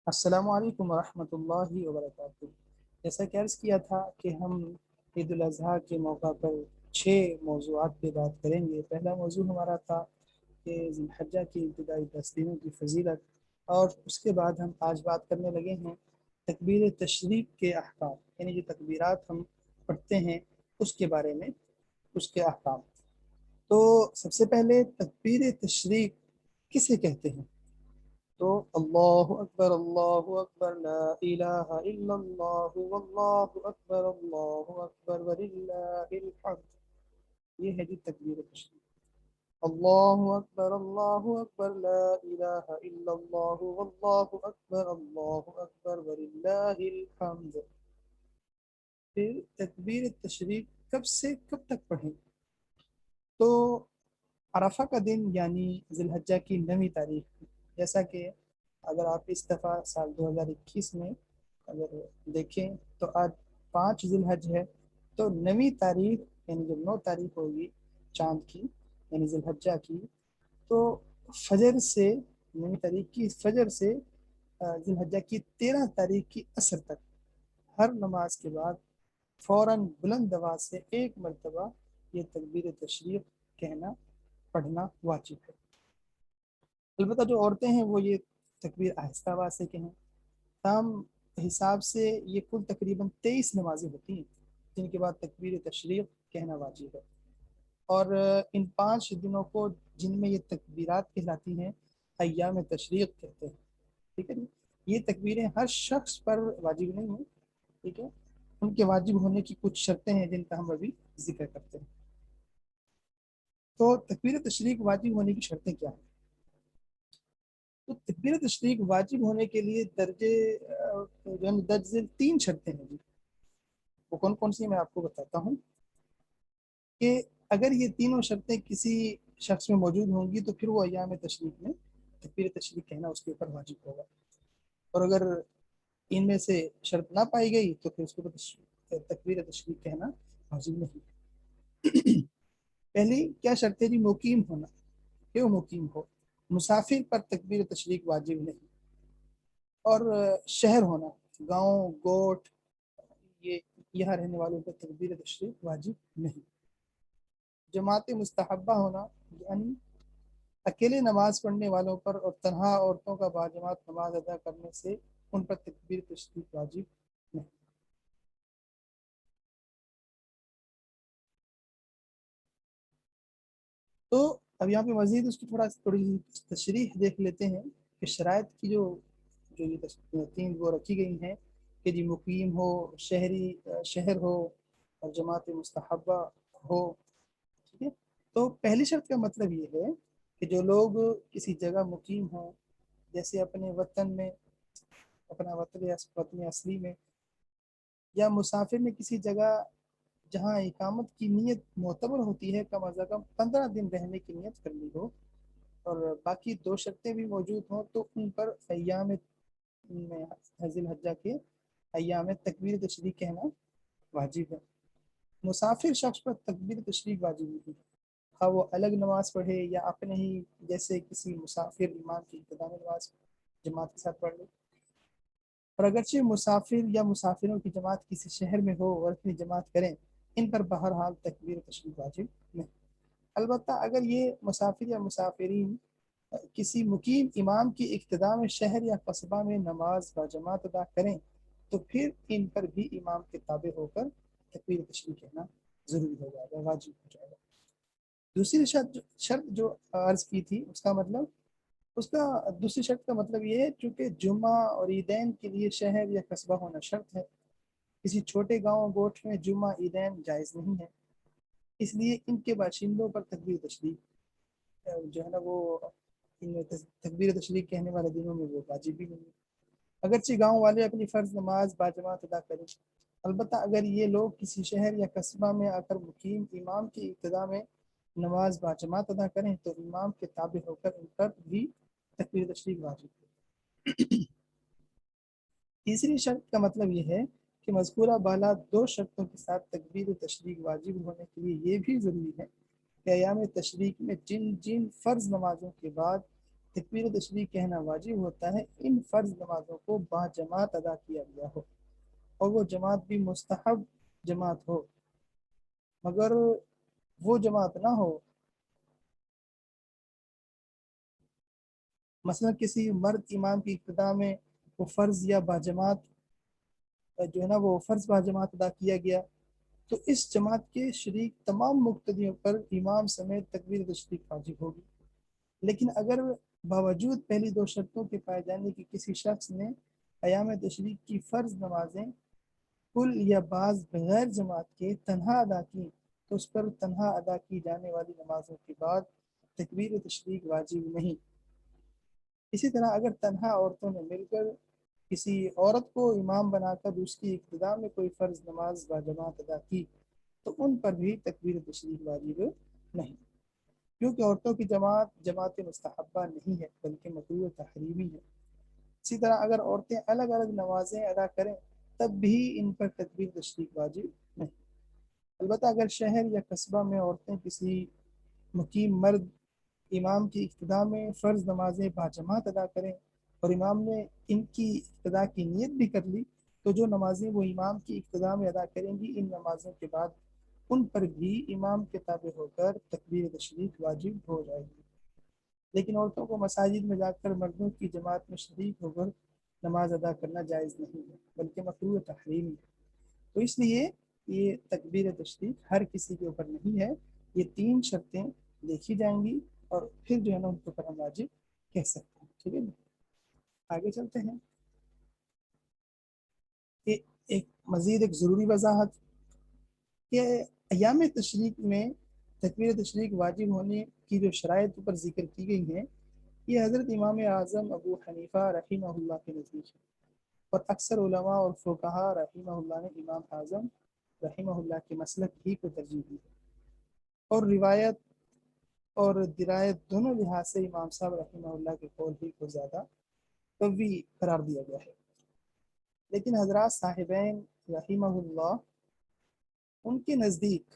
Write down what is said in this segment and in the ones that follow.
السلام علیکم ورحمۃ اللہ وبرکاتہ۔ جیسا کہ عرض کیا تھا کہ ہم عید الاضحیٰ کے موقع پر 6 موضوعات پہ بات کریں گے۔ پہلا موضوع ہمارا تھا کہ ذی الحجہ کی ابتدائی 10 دنوں کی فضیلت، اور اس کے بعد ہم آج بات کرنے لگے ہیں تکبیر تشریق کے احکام، یعنی جو تکبیرات ہم پڑھتے ہیں اس کے بارے میں، اس کے احکام۔ تو سب سے پہلے تکبیر تشریق کسے کہتے ہیں؟ تو اللہ اکبر لا الہ الا اللہ واللہ اکبر وللہ الحمد، یہ ہے جی تکبیر تشریق۔ اللہ اکبر لا الہ الا اللہ واللہ اکبر وللہ الحمد۔ پھر تکبیر تشریق کب سے کب تک پڑھیں؟ تو عرفہ کا دن یعنی ذی الحجہ کی 9 تاریخ، جیسا کہ اگر آپ اس دفعہ سال 2021 میں اگر دیکھیں تو آج 5 ذی الحج ہے، تو 9 تاریخ یعنی جب 9 تاریخ ہوگی چاند کی یعنی ذی الحجہ کی، تو فجر سے 9 تاریخ کی فجر سے ذی الحجہ کی 13 تاریخ کی عصر تک ہر نماز کے بعد فوراً بلند آواز سے 1 مرتبہ یہ تکبیر تشریق کہنا پڑھنا واجب ہے۔ البتہ جو عورتیں ہیں وہ یہ تکبیر آہستہ آواز سے کہیں۔ تام حساب سے یہ کل تقریباً 23 نمازیں ہوتی ہیں جن کے بعد تکبیر تشریق کہنا واجب ہے، اور ان 5 دنوں کو جن میں یہ تکبیرات کہلاتی ہیں ایام تشریق کہتے ہیں، ٹھیک ہے جی۔ یہ تکبیریں ہر شخص پر واجب نہیں ہیں، ٹھیک ہے، ان کے واجب ہونے کی کچھ شرطیں ہیں جن کا ہم ابھی ذکر کرتے ہیں۔ تو تکبیر تشریق واجب ہونے کی شرطیں کیا ہیں؟ تو تکبیر تشریق واجب ہونے کے لیے درج ذیل 3 شرطیں ہیں جی۔ وہ کون کون سی میں آپ کو بتاتا ہوں کہ اگر یہ تینوں شرطیں کسی شخص میں موجود ہوں گی تو پھر وہ ایام تشریق میں تکبیر تشریق کہنا اس کے اوپر واجب ہوگا، اور اگر ان میں سے شرط نہ پائی گئی تو پھر اس کے اوپر تکبیر تشریق کہنا واجب نہیں۔ پہلی کیا شرط ہے جی؟ مقیم ہونا، کہ وہ مقیم ہو۔ مسافر پر تکبیر تشریق واجب نہیں، اور شہر ہونا، گاؤں گوٹھ یہ یہاں رہنے والوں پر تکبیر تشریق واجب نہیں۔ جماعت مستحبہ ہونا، یعنی اکیلے نماز پڑھنے والوں پر اور تنہا عورتوں کا باجماعت نماز ادا کرنے سے ان پر تکبیر تشریق واجب نہیں۔ تو اب یہاں پہ مزید اس کی تھوڑی تشریح دیکھ لیتے ہیں کہ شرائط کی جو یہ 3 وہ رکھی گئی ہیں کہ جی مقیم ہو، شہر ہو، اور جماعت مستحبہ ہو، ٹھیک ہے۔ تو پہلی شرط کا مطلب یہ ہے کہ جو لوگ کسی جگہ مقیم ہوں، جیسے اپنے وطن میں، اپنا وطن اصلی میں، یا مسافر نے کسی جگہ جہاں اقامت کی نیت معتبر ہوتی ہے کم از کم 15 دن رہنے کی نیت کرنی ہو، اور باقی 2 شرطیں بھی موجود ہوں، تو ان پر ایام ذی الحجہ کے ایام تکبیر تشریق کہنا واجب ہے۔ مسافر شخص پر تکبیر تشریق واجب نہیں ہے، خواہ وہ الگ نماز پڑھے یا اپنے ہی جیسے کسی مسافر امام کی ابتدا میں نماز جماعت کے ساتھ پڑھ لے، اور اگرچہ مسافر یا مسافروں کی جماعت کسی شہر میں ہو اور اپنی جماعت کریں، ان پر بہرحال تکبیر تشریق واجب نہیں۔ البتہ اگر یہ مسافر یا مسافرین کسی مقیم امام کی اقتداء میں شہر یا قصبہ میں نماز با جماعت ادا کریں تو پھر ان پر بھی امام کے تابع ہو کر تکبیر تشریق کہنا ضروری ہو جائے گا، واجب ہو جائے گا۔ دوسری شرط جو عرض کی تھی دوسری شرط کا مطلب یہ ہے چونکہ جمعہ اور عیدین کے لیے شہر یا قصبہ ہونا شرط ہے، کسی چھوٹے گاؤں گوٹھ میں جمعہ عیدین جائز نہیں ہے، اس لیے ان کے باشندوں پر تکبیر تشریق جو ہے نا وہ ان میں تکبیر تشریق کہنے والے دنوں میں وہ واجب بھی نہیں ہے، اگرچہ گاؤں والے اپنی فرض نماز باجماعت ادا کریں۔ البتہ اگر یہ لوگ کسی شہر یا قصبہ میں آ کر مقیم امام کی ابتدا میں نماز باجماعت ادا کریں تو امام کے تابع ہو کر ان پر بھی تکبیر تشریق واجب ہے۔ تیسری شرط کا مطلب یہ ہے کہ مذکورہ بالا 2 شرطوں کے ساتھ تکبیر تشریق واجب ہونے کے لیے یہ بھی ضروری ہے کہ ایام تشریق میں جن فرض نمازوں کے بعد تکبیر تشریق کہنا واجب ہوتا ہے ان فرض نمازوں کو باجماعت ادا کیا گیا ہو اور وہ جماعت بھی مستحب جماعت ہو، مگر وہ جماعت نہ ہو مثلا کسی مرد امام کی ابتدا میں وہ فرض یا باجماعت جو ہے نا وہ فرض باجماعت ادا کیا گیا، تو اس جماعت کے شریک تمام مقتدیوں پر امام سمیت تکبیر تشریق واجب ہوگی۔ لیکن اگر باوجود پہلی دو شرطوں کے پائے جانے کی کسی شخص نے ایام تشریق کی فرض نمازیں کل یا بعض بغیر جماعت کے تنہا ادا کی تو اس پر تنہا ادا کی جانے والی نمازوں کے بعد تکبیر تشریق واجب نہیں۔ اسی طرح اگر تنہا عورتوں نے مل کر کسی عورت کو امام بنا کر اس کی ابتدا میں کوئی فرض نماز باجماعت ادا کی تو ان پر بھی تکبیر تشریق واجب نہیں، کیونکہ عورتوں کی جماعت مستحبہ نہیں ہے بلکہ مکروہ تحریمی ہے۔ اسی طرح اگر عورتیں الگ الگ نمازیں ادا کریں تب بھی ان پر تکبیر تشریق واجب نہیں۔ البتہ اگر شہر یا قصبہ میں عورتیں کسی مقیم مرد امام کی ابتدا میں فرض نمازیں باجماعت ادا کریں اور امام نے ان کی ابتدا کی نیت بھی کر لی تو جو نمازیں وہ امام کی ابتدا میں ادا کریں گی ان نمازوں کے بعد ان پر بھی امام کے تابع ہو کر تکبیر تشریق واجب ہو جائے گی۔ لیکن عورتوں کو مساجد میں جا کر مردوں کی جماعت میں شریک ہو کر نماز ادا کرنا جائز نہیں ہے بلکہ مکروہ تحریمی ہے۔ تو اس لیے یہ تکبیر تشریق ہر کسی کے اوپر نہیں ہے، یہ تین شرطیں دیکھی جائیں گی اور پھر جو ہے نا ان کے اوپر ہم واجب کہہ سکتے ہیں۔ ٹھیک ہے، آگے چلتے ہیں کہ ایک مزید ایک ضروری وضاحت کہ ایام تشریق میں تکبیر تشریق واجب ہونے کی جو شرائط پر ذکر کی گئی ہیں یہ حضرت امام اعظم ابو حنیفہ رحمہ اللہ کے نزدیک ہے، اور اکثر علماء اور فقہا رحمہ اللہ نے امام اعظم رحمہ اللہ کے مسلک ہی کو ترجیح دی ہے، اور روایت اور درایت دونوں لحاظ سے امام صاحب رحمہ اللہ کے قول ہی کو زیادہ قوی قرار دیا گیا ہے۔ لیکن حضرات صاحبین رحمہ اللہ ان کے نزدیک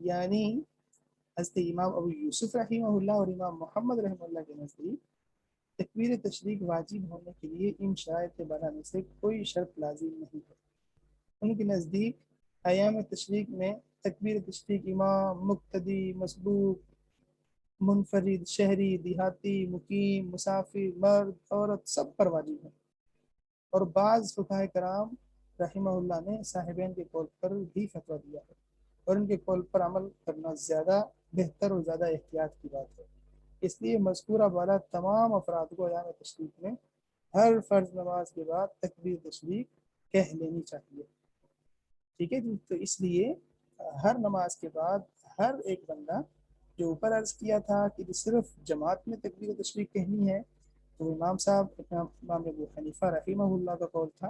یعنی حضرت امام ابو یوسف رحمہ اللہ اور امام محمد رحمہ اللہ کے نزدیک تکبیر تشریق واجب ہونے کے لیے ان شرائط کے بنانے سے کوئی شرط لازم نہیں ہے۔ ان کے نزدیک ایام تشریق میں تکبیر تشریق امام، مقتدی، مسبوق، منفرد، شہری، دیہاتی، مقیم، مسافر، مرد، عورت سب پر واجب ہے، اور بعض فقہاء کرام رحمہ اللہ نے صاحبین کے قول پر بھی فتویٰ دیا ہے، اور ان کے قول پر عمل کرنا زیادہ بہتر اور زیادہ احتیاط کی بات ہے۔ اس لیے مذکورہ بالا تمام افراد کو ایام تشریق میں ہر فرض نماز کے بعد تکبیر تشریق کہہ لینی چاہیے۔ ٹھیک ہے جی، تو اس لیے ہر نماز کے بعد ہر ایک بندہ جو اوپر عرض کیا تھا کہ صرف جماعت میں تکبیر تشریق کہنی ہے تو امام صاحب امام ابو حنیفہ رحمہ اللہ کا قول تھا،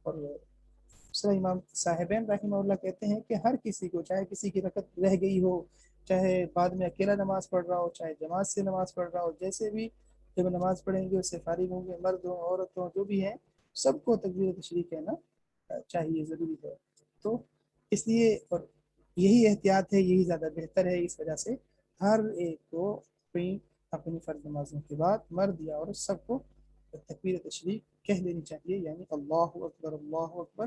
اور دوسرا امام صاحبین رحمہ اللہ کہتے ہیں کہ ہر کسی کو چاہے کسی کی رکعت رہ گئی ہو، چاہے بعد میں اکیلا نماز پڑھ رہا ہو، چاہے جماعت سے نماز پڑھ رہا ہو، جیسے بھی جب نماز پڑھیں گے اس سے فارغ ہوں گے، مرد ہوں عورت ہوں جو بھی ہیں سب کو تکبیر تشریق کہنا چاہیے، ضروری ہے۔ تو اس لیے اور یہی احتیاط ہے، یہی زیادہ بہتر ہے، اس وجہ سے ہر ایک کو اپنی فرض نمازوں کے بعد مرد یا عورت سب کو تکبیر تشریق کہہ لینی چاہیے، یعنی اللہ اکبر اللہ اکبر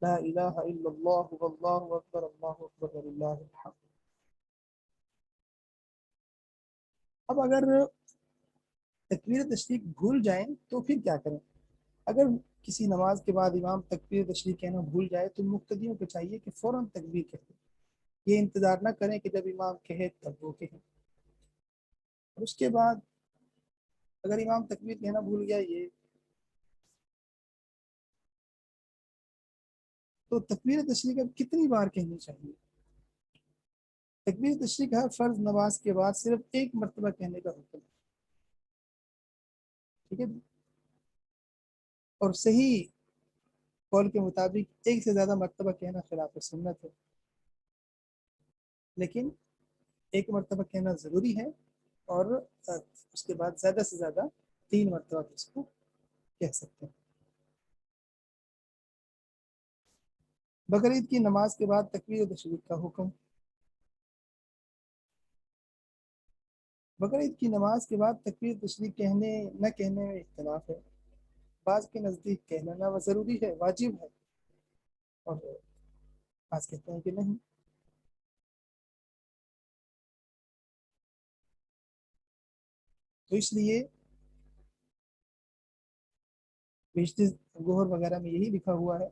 لا الہ الا اللہ واللہ اکبر اللہ اکبر وللہ الحمد۔ اب اگر تکبیر تشریق بھول جائیں تو پھر کیا کریں؟ اگر کسی نماز کے بعد امام تکبیر تشریق کہنا بھول جائے تو مقتدیوں کو چاہیے کہ فوراً تکبیر کہہ دیں، یہ انتظار نہ کریں کہ جب امام کہے تب وہ کہیں۔ اور اس کے بعد اگر امام تکبیر کہنا بھول گیا یہ تو تکبیر تشریق اب کتنی بار کہنی چاہیے؟ تکبیر تشریق ہر فرض نماز کے بعد صرف ایک مرتبہ کہنے کا حکم ہے، ٹھیک ہے، اور صحیح قول کے مطابق ایک سے زیادہ مرتبہ کہنا خلاف سنت ہے، لیکن ایک مرتبہ کہنا ضروری ہے، اور اس کے بعد زیادہ سے زیادہ 3 مرتبہ اس کو کہہ سکتے ہیں۔ بقرعید کی نماز کے بعد تکبیر تشریق کا حکم۔ بقرعید کی نماز کے بعد تکبیر تشریق کہنے نہ کہنے میں اختلاف ہے، بعض کے نزدیک کہنا وہ ضروری ہے، واجب ہے، اور بعض کہتے ہیں کہ نہیں۔ تو اس لیے بیشتر گوہر وغیرہ میں یہی لکھا ہوا ہے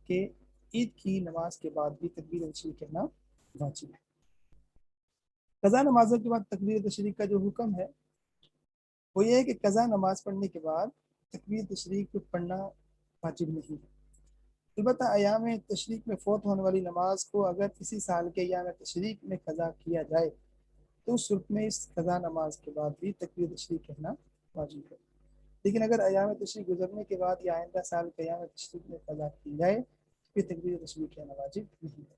کہ عید کی نماز کے بعد بھی تکبیر تشریق کہنا واجب ہے۔ قضا نمازوں کے بعد تکبیر تشریق کا جو حکم ہے وہ یہ ہے کہ قضا نماز پڑھنے کے بعد تکبیر تشریق پڑھنا واجب نہیں ہے۔ البتہ ایام تشریق میں فوت ہونے والی نماز کو اگر کسی سال کے ایام تشریق میں قضا کیا جائے تو اس صورت میں اس قضا نماز کے بعد بھی تکبیر تشریق کہنا واجب ہے، لیکن اگر ایام تشریق گزرنے کے بعد یا آئندہ سال کے ایام تشریق میں قضا کی جائے تو پھر تکبیر تشریق کہنا واجب نہیں ہے۔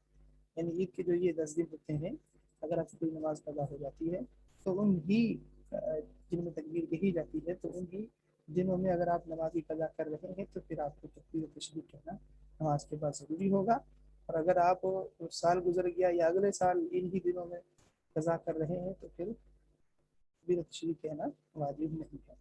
یعنی عید کے جو یہ 10 دن ہوتے ہیں، اگر آپ کی کوئی نماز قضا ہو جاتی ہے تو ان ہی جن میں تکبیر کہی جاتی ہے تو ان ہی دنوں میں اگر آپ نمازی قضا کر رہے ہیں تو پھر آپ کو تکبیر تشریق کہنا نماز کے بعد ضروری ہوگا، اور اگر آپ سال گزر گیا یا اگلے سال ان ہی دنوں میں قضا کر رہے ہیں تو پھر تکبیر تشریق کہنا واجب نہیں ہے۔